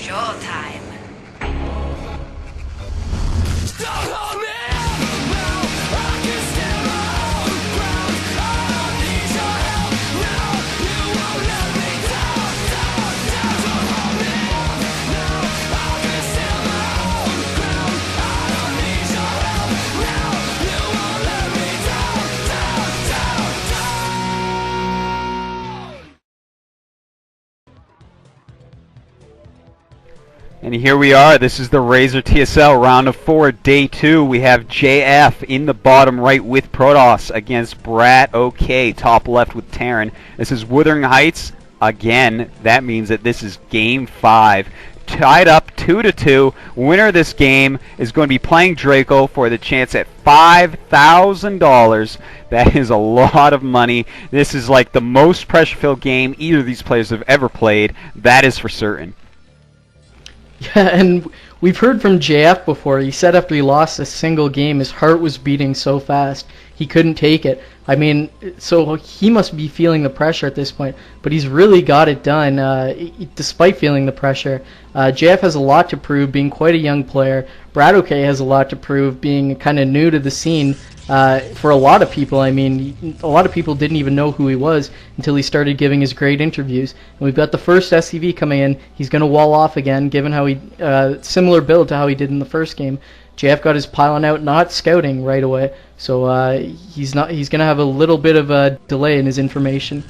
Showtime. And here we are. This is the Razer TSL round of 4, day 2. We have JF in the bottom right with Protoss against Brat OK, top left with Terran. This is Wuthering Heights. Again, that means that this is game 5. Tied up 2-2. Winner of this game is going to be playing Draco for the chance at $5,000. That is a lot of money. This is like the most pressure-filled game either of these players have ever played. That is for certain. Yeah, and we've heard from JF before. He said after he lost a single game, his heart was beating so fast he couldn't take it. I mean, so he must be feeling the pressure at this point, but he's really got it done despite feeling the pressure. JF has a lot to prove, being quite a young player. Brad OK has a lot to prove, being kind of new to the scene. For a lot of people, I mean, a lot of people didn't even know who he was until he started giving his great interviews. And we've got the first SCV coming in. He's going to wall off again, given how he similar build to how he did in the first game. JF got his pylon out, not scouting right away, so he's going to have a little bit of a delay in his information.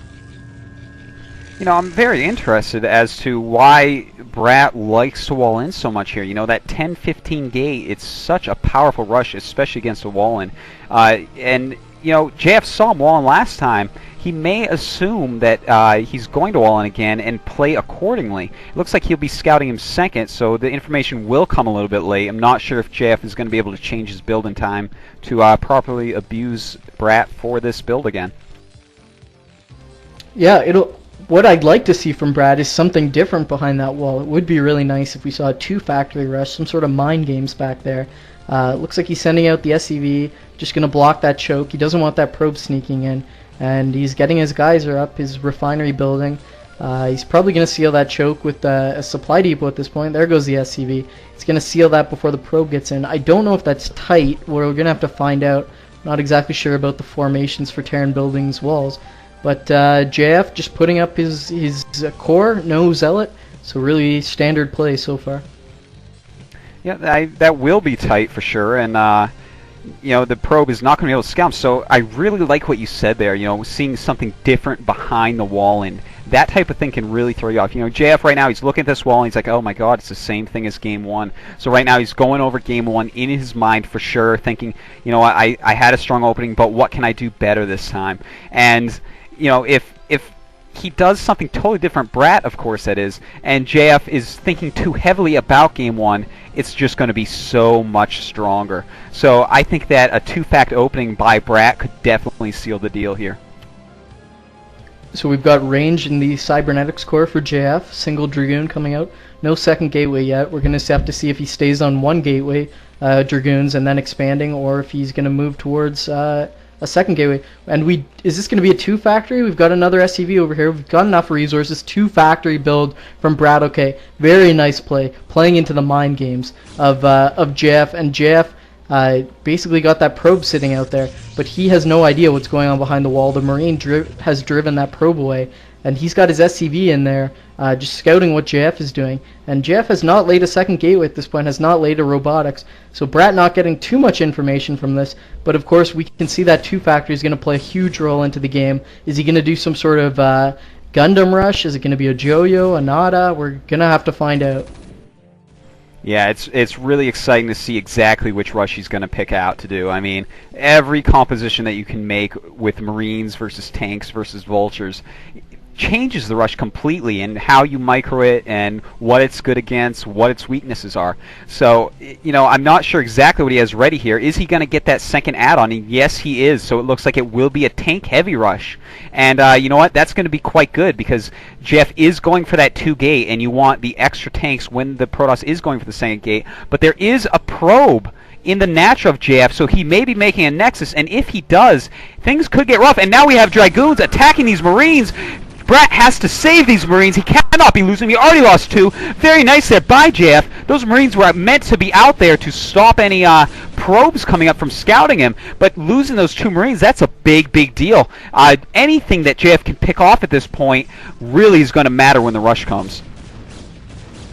You know, I'm very interested as to why Brat likes to wall in so much here. You know, that 10-15 gate, it's such a powerful rush, especially against a wall in. And, you know, JF saw him wall in last time. He may assume that he's going to wall in again and play accordingly. It looks like he'll be scouting him second, so the information will come a little bit late. I'm not sure if JF is going to be able to change his build in time to properly abuse Brat for this build again. Yeah, what I'd like to see from Brad is something different behind that wall. It would be really nice if we saw a 2 factory rush, some sort of mind games back there. Looks like he's sending out the SCV, just going to block that choke. He doesn't want that probe sneaking in. And he's getting his geyser up, his refinery building. He's probably going to seal that choke with a supply depot at this point. There goes the SCV. He's going to seal that before the probe gets in. I don't know if that's tight. We're going to have to find out. Not exactly sure about the formations for Terran buildings walls. But JF just putting up his core, no zealot. So really standard play so far. Yeah, that will be tight for sure. And you know, the probe is not going to be able to scout him. So I really like what you said there, you know, seeing something different behind the wall, and that type of thing can really throw you off. You know, JF right now, he's looking at this wall and he's like, oh my god, it's the same thing as game 1. So right now he's going over game 1 in his mind for sure, thinking, you know, I had a strong opening, but what can I do better this time? And, you know, if he does something totally different, Brat, of course that is, and JF is thinking too heavily about game 1, it's just going to be so much stronger. So I think that a 2-fact opening by Brat could definitely seal the deal here. So we've got range in the cybernetics core for JF, single Dragoon coming out. No second gateway yet. We're going to have to see if he stays on one gateway, Dragoons, and then expanding, or if he's going to move towards a second gateway. And is this going to be a 2-factory? We've got another SCV over here. We've got enough resources. 2-factory build from Brad OK. Very nice play, playing into the mind games of JF. And JF basically got that probe sitting out there, but he has no idea what's going on behind the wall. The Marine has driven that probe away, and he's got his SCV in there just scouting what JF is doing. And JF has not laid a second gateway at this point, has not laid a robotics. So Brat not getting too much information from this, but of course we can see that 2-factory is going to play a huge role into the game. Is he going to do some sort of Gundam rush? Is it going to be a Joyo, a Nada? We're going to have to find out. Yeah, it's really exciting to see exactly which rush he's going to pick out to do. I mean, every composition that you can make with Marines versus tanks versus vultures changes the rush completely, and how you micro it and what it's good against, what its weaknesses are. So, you know, I'm not sure exactly what he has ready here. Is he going to get that second add-on? And yes, he is. So it looks like it will be a tank-heavy rush. And you know what? That's going to be quite good, because Jeff is going for that 2-gate, and you want the extra tanks when the Protoss is going for the second gate. But there is a probe in the natural of JF, so he may be making a Nexus, and if he does, things could get rough. And now we have Dragoons attacking these Marines. Brat has to save these Marines. He cannot be losing. He already lost 2. Very nice there by JF. Those Marines were meant to be out there to stop any probes coming up from scouting him, but losing those 2 Marines, that's a big, big deal. Anything that JF can pick off at this point really is going to matter when the rush comes.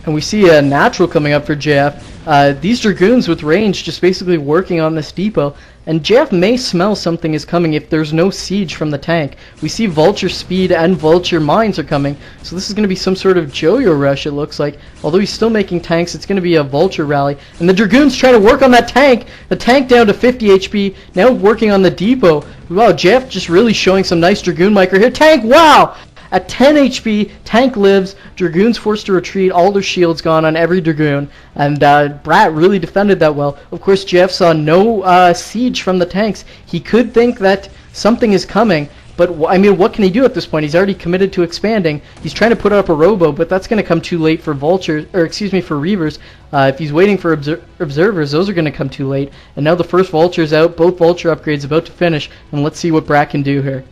And we see a natural coming up for JF. These Dragoons with range just basically working on this depot, and JF may smell something is coming if there's no siege from the tank. We see Vulture speed and Vulture mines are coming, so this is going to be some sort of Jojo rush, it looks like. Although he's still making tanks, it's going to be a Vulture rally. And the Dragoons trying to work on that tank. The tank down to 50 HP, now working on the depot. Wow, JF just really showing some nice Dragoon micro here. Tank, wow! At 10 HP, tank lives, Dragoons forced to retreat, all their shields gone on every Dragoon, and Brat really defended that well. Of course, JF saw no siege from the tanks. He could think that something is coming, but I mean, what can he do at this point? He's already committed to expanding. He's trying to put up a robo, but that's going to come too late for Vultures, or excuse me, for Reavers. If he's waiting for observers, those are going to come too late. And now the first Vulture's out, both Vulture upgrades about to finish, and let's see what Brat can do here.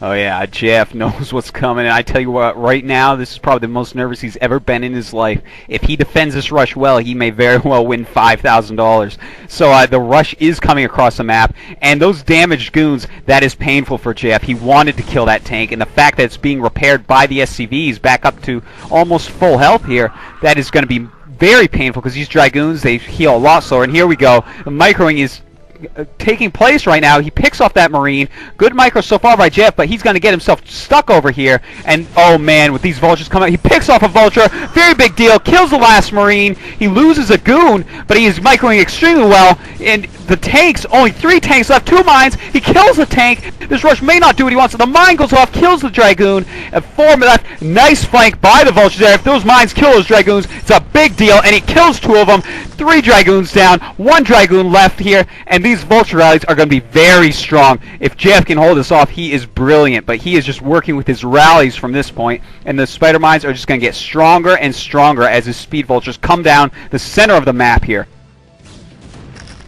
Oh yeah, Jeff knows what's coming, and I tell you what, right now, this is probably the most nervous he's ever been in his life. If he defends this rush well, he may very well win $5,000. So the rush is coming across the map, and those damaged goons, that is painful for Jeff. He wanted to kill that tank, and the fact that it's being repaired by the SCVs back up to almost full health here, that is going to be very painful, because these Dragoons, they heal a lot slower, and here we go. The microing is taking place right now. He picks off that Marine. Good micro so far by Jeff, but he's going to get himself stuck over here. And oh man, with these Vultures coming out, he picks off a Vulture. Very big deal. Kills the last Marine. He loses a goon, but he is microing extremely well. And the tanks, only 3 tanks left, 2 mines. He kills the tank. This rush may not do what he wants. So the mine goes off, kills the Dragoon. And 4 left. Nice flank by the Vultures there. If those mines kill those Dragoons, it's a big deal. And he kills 2 of them. 3 Dragoons down. 1 Dragoon left here. And these Vulture rallies are going to be very strong. If Jeff can hold this off, he is brilliant. But he is just working with his rallies from this point. And the Spider Mines are just going to get stronger and stronger as his Speed Vultures come down the center of the map here.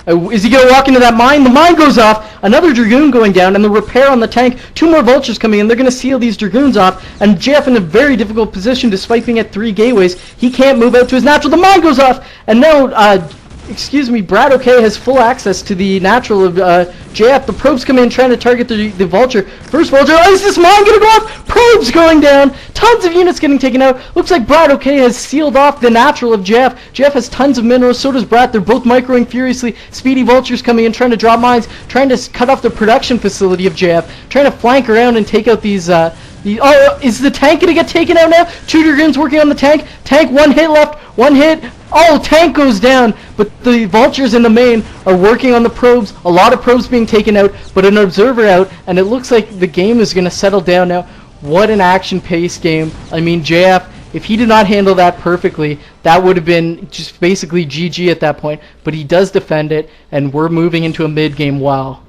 Is he going to walk into that mine? The mine goes off. Another Dragoon going down, and the repair on the tank. 2 more Vultures coming in. They're going to seal these Dragoons off. And Jeff in a very difficult position despite being at 3 gateways. He can't move out to his natural. The mine goes off. And now, excuse me, Brad OK has full access to the natural of JF. The probes come in trying to target the Vulture. First Vulture, oh, is this mine going to go off? Probes going down. Tons of units getting taken out. Looks like Brad OK has sealed off the natural of JF. JF has tons of minerals, so does Brad. They're both microing furiously. Speedy Vultures coming in, trying to drop mines, trying to cut off the production facility of JF, trying to flank around and take out these, oh, is the tank going to get taken out now? 2 Dragoons working on the tank. Tank, 1 hit left, 1 hit. Oh, tank goes down, but the Vultures in the main are working on the probes. A lot of probes being taken out, but an observer out, and it looks like the game is going to settle down now. What an action-paced game. I mean, JF, if he did not handle that perfectly, that would have been just basically GG at that point, but he does defend it, and we're moving into a mid-game. Wow.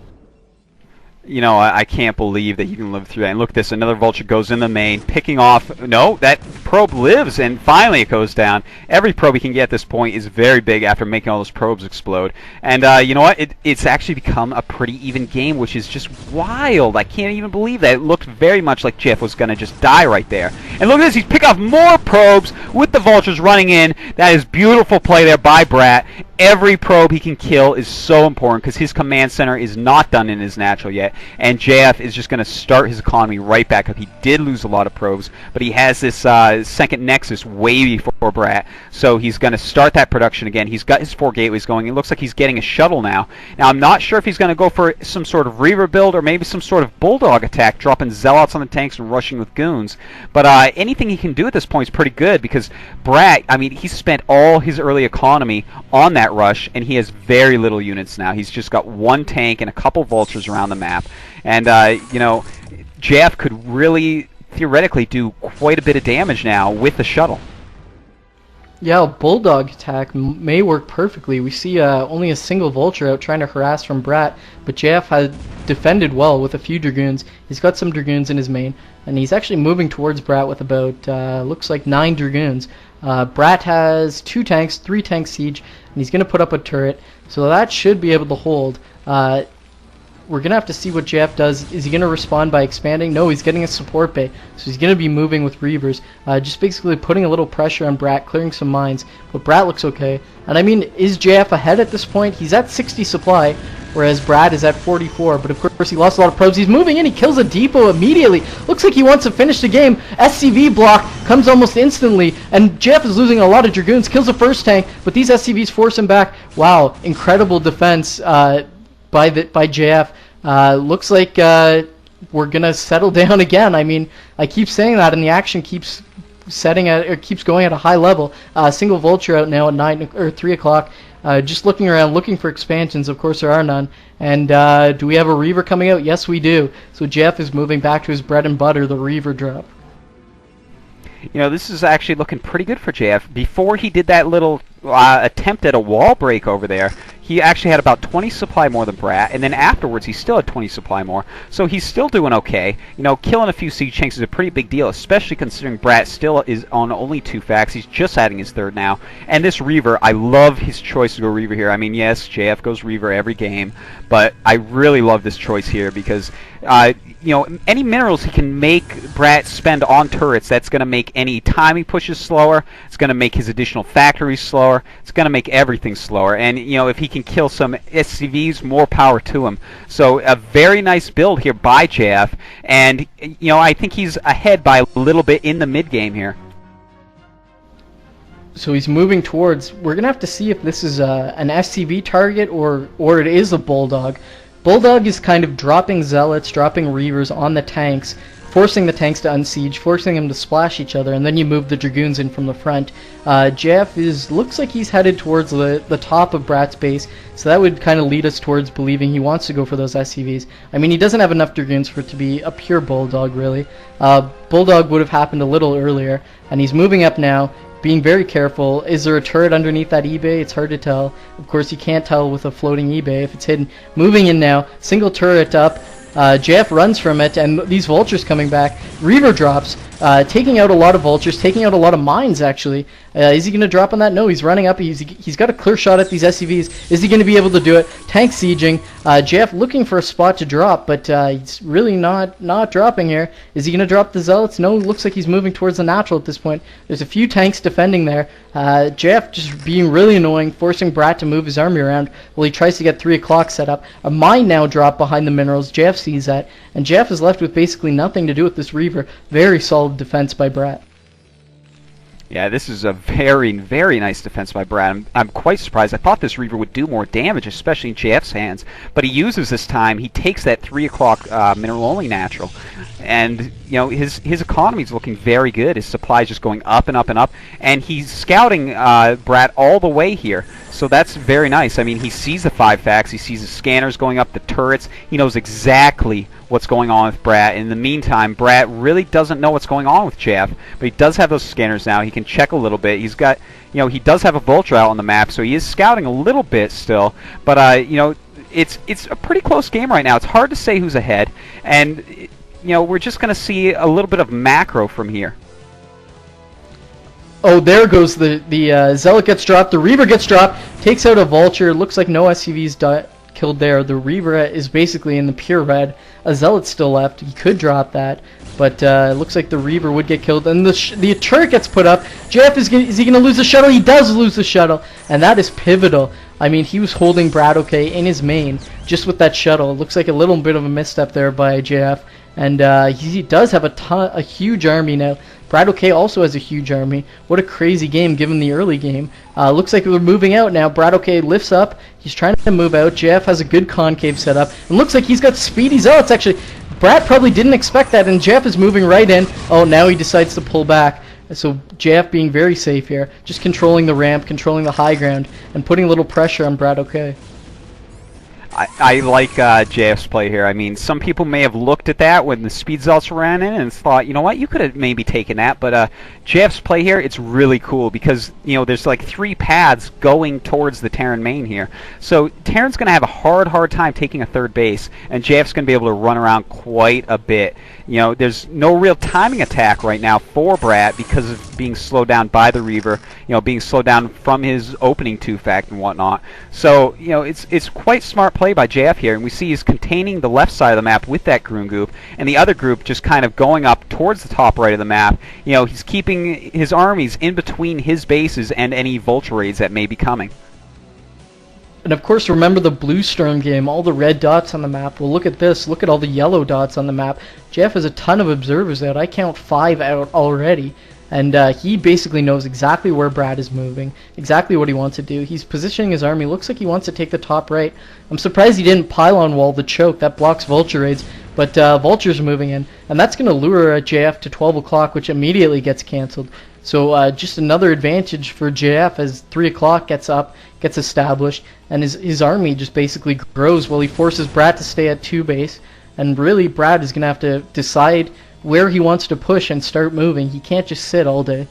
You know, I can't believe that he can live through that. And look at this, another Vulture goes in the main, picking off... No, that probe lives, and finally it goes down. Every probe he can get at this point is very big after making all those probes explode. And you know what? It's actually become a pretty even game, which is just wild. I can't even believe that. It looked very much like Jeff was going to just die right there. And look at this, he's picking off more probes with the Vultures running in. That is beautiful play there by Brat. Every probe he can kill is so important because his command center is not done in his natural yet, and JF is just going to start his economy right back up. He did lose a lot of probes, but he has this second Nexus way before Brat, so he's going to start that production again. He's got his 4 gateways going. It looks like he's getting a shuttle now. Now, I'm not sure if he's going to go for some sort of Reaver build or maybe some sort of Bulldog attack, dropping Zealots on the tanks and rushing with goons, but anything he can do at this point is pretty good because Brat, I mean, he spent all his early economy on that rush, and he has very little units now. He's just got 1 tank and a couple Vultures around the map, and you know, JF could really theoretically do quite a bit of damage now with the shuttle. Yeah, a Bulldog attack may work perfectly. We see only a single Vulture out trying to harass from Brat, but JF has defended well with a few Dragoons. He's got some Dragoons in his main, and he's actually moving towards Brat with about, looks like 9 Dragoons. Brat has 2 tanks, 3 tank siege, and he's going to put up a turret, so that should be able to hold. we're going to have to see what JF does. Is he going to respond by expanding? No, he's getting a support bay. So he's going to be moving with Reavers. Just basically putting a little pressure on Brat, clearing some mines. But Brat looks okay. And I mean, is JF ahead at this point? He's at 60 supply, whereas Brad is at 44. But of course, he lost a lot of probes. He's moving in. He kills a depot immediately. Looks like he wants to finish the game. SCV block comes almost instantly. And JF is losing a lot of Dragoons. Kills the first tank, but these SCVs force him back. Wow, incredible defense by JF. Looks like we're gonna settle down again. I mean, I keep saying that, and the action keeps going at a high level. Single vulture out now at 9 or 3 o'clock. Just looking around, looking for expansions. Of course, there are none. And do we have a Reaver coming out? Yes, we do. So JF is moving back to his bread and butter, the Reaver drop. You know, this is actually looking pretty good for JF. Before he did that little attempt at a wall break over there, he actually had about 20 supply more than Brat, and then afterwards he still had 20 supply more. So he's still doing okay. You know, killing a few siege tanks is a pretty big deal, especially considering Brat still is on only 2 facts. He's just adding his 3rd now. And this Reaver, I love his choice to go Reaver here. I mean, yes, JF goes Reaver every game, but I really love this choice here because, you know, any minerals he can make Brat spend on turrets, that's going to make any time he pushes slower. It's going to make his additional factories slower. It's going to make everything slower. And, you know, if he can kill some SCVs, more power to him. So a very nice build here by JF. And, you know, I think he's ahead by a little bit in the mid game here. So he's moving towards... We're going to have to see if this is an SCV target or it is a Bulldog. Bulldog is kind of dropping Zealots, dropping Reavers on the tanks, forcing the tanks to unsiege, forcing them to splash each other, and then you move the Dragoons in from the front. JF looks like he's headed towards the top of Brat's base, so that would kind of lead us towards believing he wants to go for those SCVs. I mean, he doesn't have enough Dragoons for it to be a pure Bulldog, really. Bulldog would have happened a little earlier, and he's moving up now, being very careful. Is there a turret underneath that eBay? It's hard to tell. Of course, you can't tell with a floating eBay if it's hidden. Moving in now, single turret up. JF runs from it, and these vultures coming back. Reaver drops, taking out a lot of vultures, taking out a lot of mines, actually. Is he going to drop on that? No, he's running up. He's got a clear shot at these SCVs. Is he going to be able to do it? Tank sieging. JF looking for a spot to drop, but he's really not dropping here. Is he going to drop the Zealots? No, looks like he's moving towards the natural at this point. There's a few tanks defending there. JF just being really annoying, forcing Brat to move his army around while he tries to get 3 o'clock set up. A mine now dropped behind the minerals. JF sees that, and JF is left with basically nothing to do with this Reaver. Very solid defense by Brat. Yeah, this is a very, very nice defense by Brad. I'm quite surprised. I thought this Reaver would do more damage, especially in JF's hands. But he uses this time. He takes that 3 o'clock mineral-only natural. And, you know, his economy's looking very good. His supply's just going up and up and up. And he's scouting Brad all the way here. So that's very nice. I mean, he sees the 5 facts. He sees the scanners going up, the turrets. He knows exactly what's going on with Brat. In the meantime, Brat really doesn't know what's going on with JF, but he does have those scanners now. He can check a little bit. He's got, you know, he does have a vulture out on the map, so he is scouting a little bit still. But you know, it's a pretty close game right now. It's hard to say who's ahead, and you know, we're just going to see a little bit of macro from here. Oh, there goes the Zealot gets dropped. The Reaver gets dropped. Takes out a vulture. Looks like no SCVs killed there. The Reaver is basically in the pure red. A Zealot's still left. He could drop that, but it looks like the Reaver would get killed. And the turret gets put up. JF is he going to lose the shuttle? He does lose the shuttle, and that is pivotal. I mean, he was holding Brad okay in his main just with that shuttle. It looks like a little bit of a misstep there by JF, and he does have a huge army now. Brad OK also has a huge army. What a crazy game given the early game. Looks like we're moving out now. Brad OK lifts up. He's trying to move out. JF has a good concave setup. And looks like he's got speedy Zealots actually. Brad probably didn't expect that, and JF is moving right in. Oh, now he decides to pull back. So JF being very safe here. Just controlling the ramp, controlling the high ground, and putting a little pressure on Brad OK. I like JF's play here. I mean, some people may have looked at that when the speed zealots ran in and thought, you know what, you could have maybe taken that. But JF's play here, it's really cool because, you know, there's like 3 paths going towards the Terran main here. So Terran's going to have a hard time taking a 3rd base, and JF's going to be able to run around quite a bit. You know, there's no real timing attack right now for Brat because of being slowed down by the Reaver, you know, being slowed down from his opening 2-fact and whatnot. So, you know, it's quite smart play by JF here, and we see he's containing the left side of the map with that Groon Goop, and the other group just kind of going up towards the top right of the map. You know, he's keeping his armies in between his bases and any Vulture raids that may be coming. And of course, remember the Blue Storm game, all the red dots on the map. Well, look at this. Look at all the yellow dots on the map. Jeff has a ton of observers out. I count 5 out already. And he basically knows exactly where Brad is moving, exactly what he wants to do. He's positioning his army. Looks like he wants to take the top right. I'm surprised he didn't pylon wall the choke. That blocks Vulture raids. But Vulture's moving in. And that's going to lure JF to 12 o'clock, which immediately gets cancelled. So just another advantage for JF as 3 o'clock gets up, gets established, and his army just basically grows while he forces Brad to stay at 2 base. And really, Brad is going to have to decide where he wants to push and start moving. He can't just sit all day.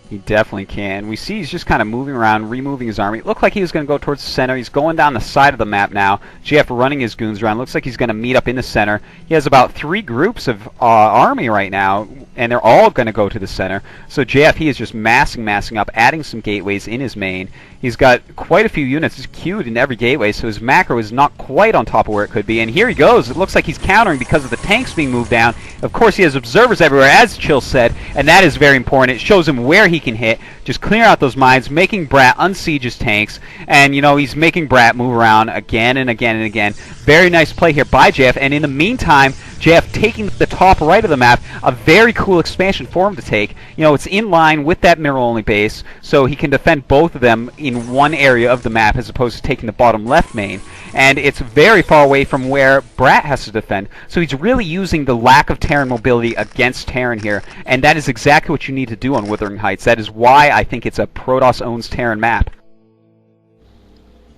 He definitely can. We see he's just kind of moving around, removing his army. It looked like he was going to go towards the center. He's going down the side of the map now. JF running his goons around. Looks like he's going to meet up in the center. He has about 3 groups of army right now, and they're all going to go to the center. So JF, he is just massing up, adding some gateways in his main. He's got quite a few units queued in every gateway, so his macro is not quite on top of where it could be. And here he goes. It looks like he's countering because of the tanks being moved down. Of course, he has observers everywhere, as Chill said, and that is very important. It shows him where he can hit. Just clear out those mines, making Brat unsiege his tanks, and, you know, he's making Brat move around again and again and again. Very nice play here by JF, and in the meantime, JF taking the top right of the map, a very cool expansion for him to take. You know, it's in line with that mineral-only base, so he can defend both of them in one area of the map as opposed to taking the bottom left main. And it's very far away from where Brat has to defend, so he's really using the lack of Terran mobility against Terran here, and that is exactly what you need to do on Wuthering Heights. That is why I think it's a Protoss owns Terran map.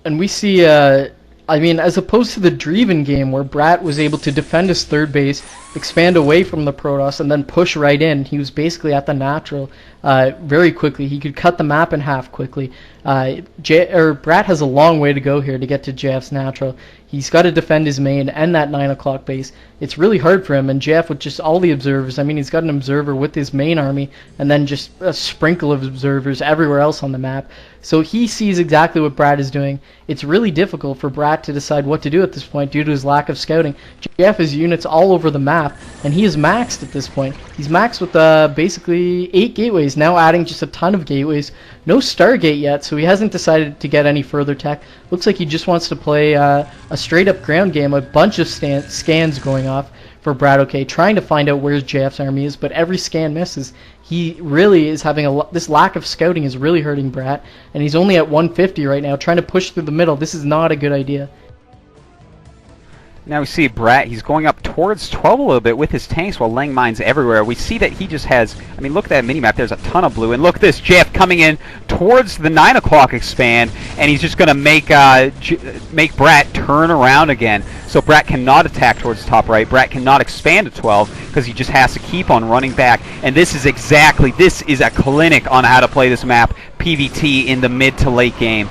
And we see, I mean, as opposed to the Dreven game where Brat was able to defend his 3rd base, expand away from the Protoss, and then push right in. He was basically at the natural very quickly. He could cut the map in half quickly. Brat has a long way to go here to get to JF's natural. He's got to defend his main and that 9 o'clock base. It's really hard for him, and JF with just all the observers. I mean, he's got an observer with his main army, and then just a sprinkle of observers everywhere else on the map. So he sees exactly what Brat is doing. It's really difficult for Brat to decide what to do at this point due to his lack of scouting. JF has units all over the map, and he is maxed at this point. He's maxed with basically 8 gateways, now adding just a ton of gateways. No Stargate yet, so he hasn't decided to get any further tech. Looks like he just wants to play a straight-up ground game, a bunch of scans going off for Brad, okay, trying to find out where JF's army is, but every scan misses. He really is having this lack of scouting is really hurting Brat, and he's only at 150 right now, trying to push through the middle. This is not a good idea. Now we see Brat, he's going up towards 12 a little bit with his tanks while laying mines everywhere. We see that he just has, I mean, look at that minimap, there's a ton of blue. And look at this, JF coming in towards the 9 o'clock expand, and he's just going to make Brat turn around again. So Brat cannot attack towards the top right. Brat cannot expand to 12 because he just has to keep on running back. And this is a clinic on how to play this map, PvT, in the mid to late game.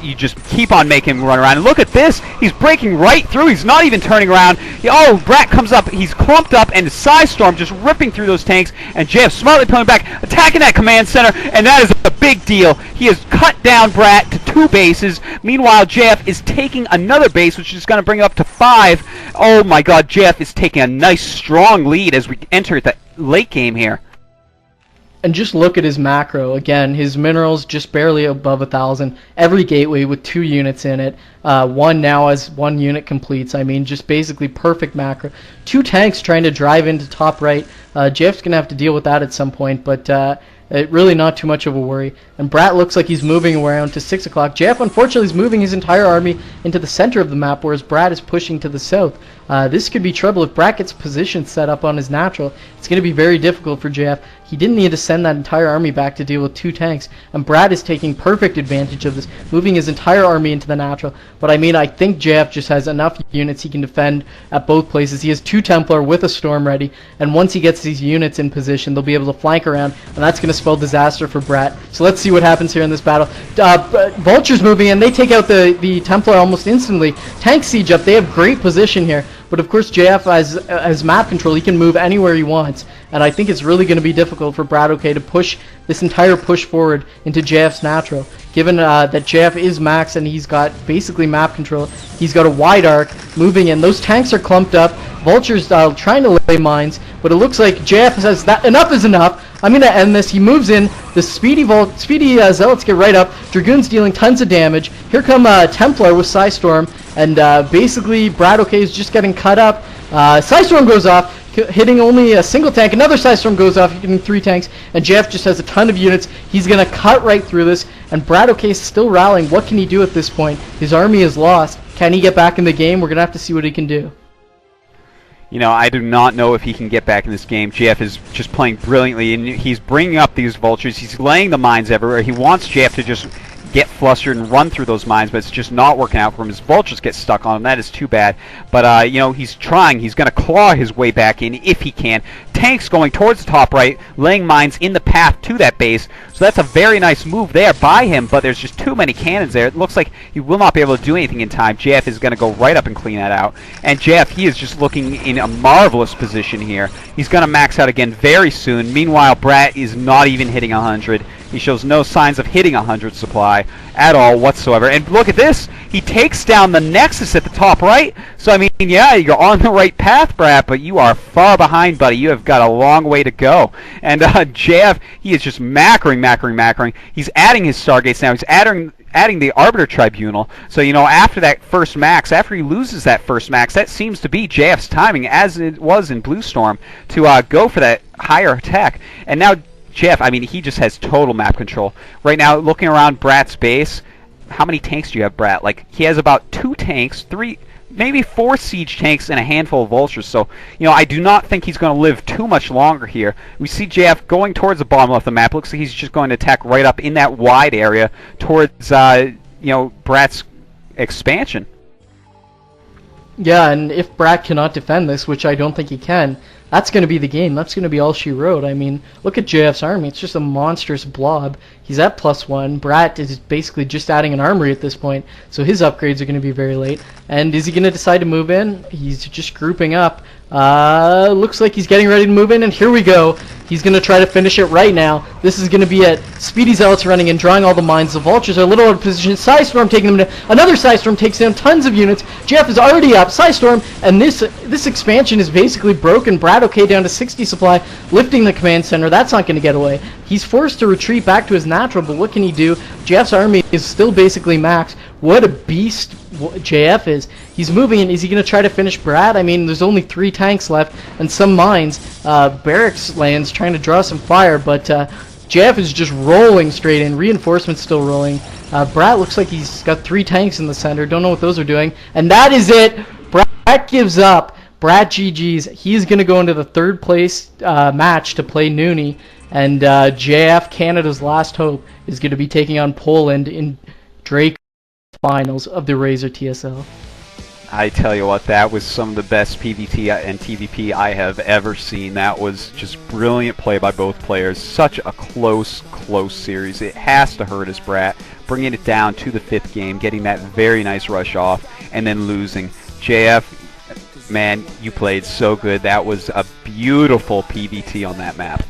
You just keep on making him run around. And look at this. He's breaking right through. He's not even turning around. Oh, Brat comes up. He's clumped up, and Psystorm just ripping through those tanks. And JF smartly pulling back, attacking that command center. And that is a big deal. He has cut down Brat to 2 bases. Meanwhile, JF is taking another base, which is going to bring up to 5. Oh my god, JF is taking a nice, strong lead as we enter the late game here. And just look at his macro. Again, his minerals just barely above 1,000. Every gateway with 2 units in it. One now as 1 unit completes. I mean, just basically perfect macro. 2 tanks trying to drive into top right. Jeff's going to have to deal with that at some point, but really not too much of a worry. And Brat looks like he's moving around to 6 o'clock. Jeff, unfortunately, is moving his entire army into the center of the map, whereas Brat is pushing to the south. This could be trouble if Brat gets position set up on his natural. It's going to be very difficult for JF. He didn't need to send that entire army back to deal with 2 tanks, and Brat is taking perfect advantage of this, moving his entire army into the natural. But I mean, I think JF just has enough units he can defend at both places. He has 2 Templar with a Storm ready, and once he gets these units in position, they'll be able to flank around, and that's going to spell disaster for Brat. So let's see what happens here in this battle. Vulture's moving in. They take out the Templar almost instantly. Tank siege up. They have great position here. But of course, JF has map control. He can move anywhere he wants, and I think it's really going to be difficult for Brad OK to push this entire push forward into JF's natural. Given that JF is max and he's got basically map control, he's got a wide arc moving in. Those tanks are clumped up. Vulture's trying to lay mines, but it looks like JF says that enough is enough. I'm going to end this. He moves in. The speedy Zealots get right up. Dragoon's dealing tons of damage. Here come Templar with Psystorm, and basically Brad OK is just getting cut up. Psystorm goes off, hitting only a single tank. Another Psystorm goes off, hitting 3 tanks, and JF just has a ton of units. He's going to cut right through this, and Brad OK is still rallying. What can he do at this point? His army is lost. Can he get back in the game? We're going to have to see what he can do. You know, I do not know if he can get back in this game. JF is just playing brilliantly, and he's bringing up these vultures. He's laying the mines everywhere. He wants JF to just get flustered and run through those mines, but it's just not working out for him. His vultures get stuck on him. That is too bad. But, you know, he's trying. He's going to claw his way back in if he can. Tanks going towards the top right, laying mines in the path to that base. So that's a very nice move there by him, but there's just too many cannons there. It looks like he will not be able to do anything in time. JF is going to go right up and clean that out. And JF, he is just looking in a marvelous position here. He's going to max out again very soon. Meanwhile, Brat is not even hitting 100. He shows no signs of hitting 100 supply at all whatsoever. And look at this. He takes down the Nexus at the top right. So, I mean, yeah, you're on the right path, Brat, but you are far behind, buddy. You have got a long way to go. And JF, he is just macroing. He's adding his Stargates now. He's adding the Arbiter Tribunal. So, you know, after that first max, after he loses that first max, that seems to be JF's timing, as it was in Blue Storm, to go for that higher attack. And now JF, I mean, he just has total map control. Right now, looking around Brat's base, how many tanks do you have, Brat? Like, he has about 2 tanks, 3, maybe 4 siege tanks, and a handful of vultures. So, you know, I do not think he's going to live too much longer here. We see JF going towards the bottom left of the map. Looks like he's just going to attack right up in that wide area towards, you know, Brat's expansion. Yeah, and if Brat cannot defend this, which I don't think he can, that's going to be the game. That's going to be all she wrote. I mean, look at JF's army. It's just a monstrous blob. He's at +1. Brat is basically just adding an armory at this point, so his upgrades are going to be very late. And is he going to decide to move in? He's just grouping up. Looks like he's getting ready to move in, and here we go. He's going to try to finish it right now. This is going to be it. Speedy Zealots running and drawing all the mines. The Vultures are a little out of position. Psystorm taking them down. Another Psystorm takes down tons of units. JF is already up. Psystorm, and this expansion is basically broken. Brad OK down to 60 supply, lifting the command center. That's not going to get away. He's forced to retreat back to his natural, but what can he do? JF's army is still basically maxed. What a beast JF is. He's moving in. Is he going to try to finish Brad? I mean, there's only 3 tanks left and some mines. Barracks lands trying to draw some fire, but JF is just rolling straight in. Reinforcements still rolling. Brad looks like he's got 3 tanks in the center. Don't know what those are doing. And that is it. Brad gives up. Brad GG's. He's going to go into the 3rd place match to play Noonie. And JF, Canada's last hope, is going to be taking on Poland in Drake finals of the Razer TSL. I tell you what, that was some of the best PvT and TVP I have ever seen. That was just brilliant play by both players. Such a close series. It has to hurt us, Brat, bringing it down to the 5th game, getting that very nice rush off, and then losing. JF, man, you played so good. That was a beautiful PvT on that map.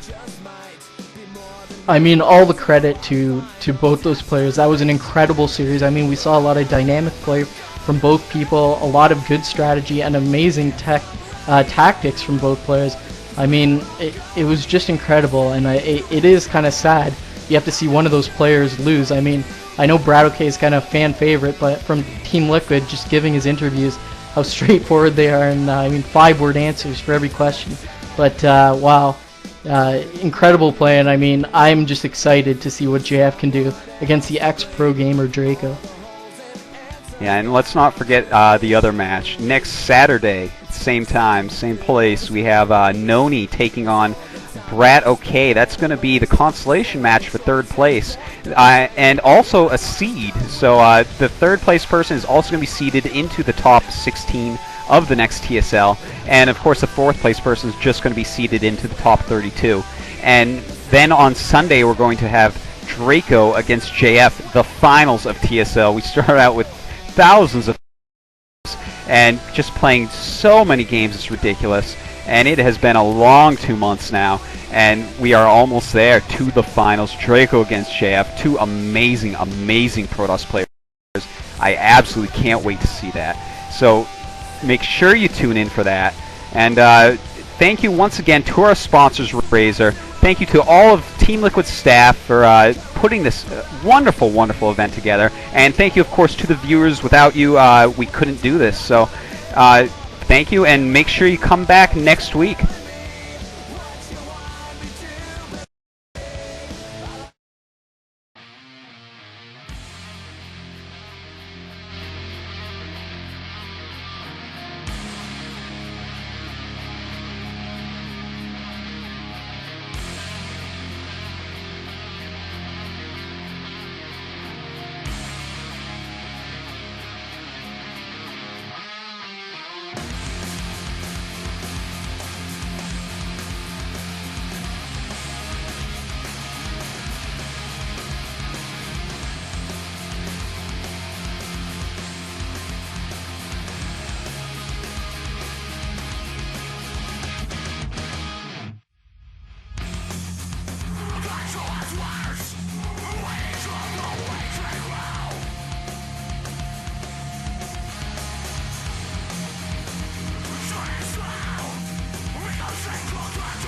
I mean, all the credit to both those players. That was an incredible series. I mean, we saw a lot of dynamic play from both people, a lot of good strategy, and amazing tactics from both players. I mean, it was just incredible, and it is kind of sad. You have to see one of those players lose. I mean, I know Brad OK is kind of a fan favorite, but from Team Liquid, just giving his interviews, how straightforward they are, and I mean, 5-word answers for every question. But wow. Incredible play, and I mean, I'm just excited to see what JF can do against the ex-pro gamer Draco. Yeah, and let's not forget the other match. Next Saturday, same time, same place, we have Noni taking on Brat OK. That's going to be the consolation match for 3rd place, and also a seed. So the 3rd place person is also going to be seeded into the top 16 of the next TSL, and of course the 4th place person is just going to be seeded into the top 32. And then on Sunday we're going to have Draco against JF, the finals of TSL. We start out with thousands of and just playing so many games. It's ridiculous. And it has been a long 2 months now, and we are almost there to the finals. Draco against JF, two amazing, amazing Protoss players. I absolutely can't wait to see that. So make sure you tune in for that. And thank you once again to our sponsors, Razer. Thank you to all of Team Liquid's staff for putting this wonderful, wonderful event together. And thank you, of course, to the viewers. Without you, we couldn't do this. So thank you, and make sure you come back next week.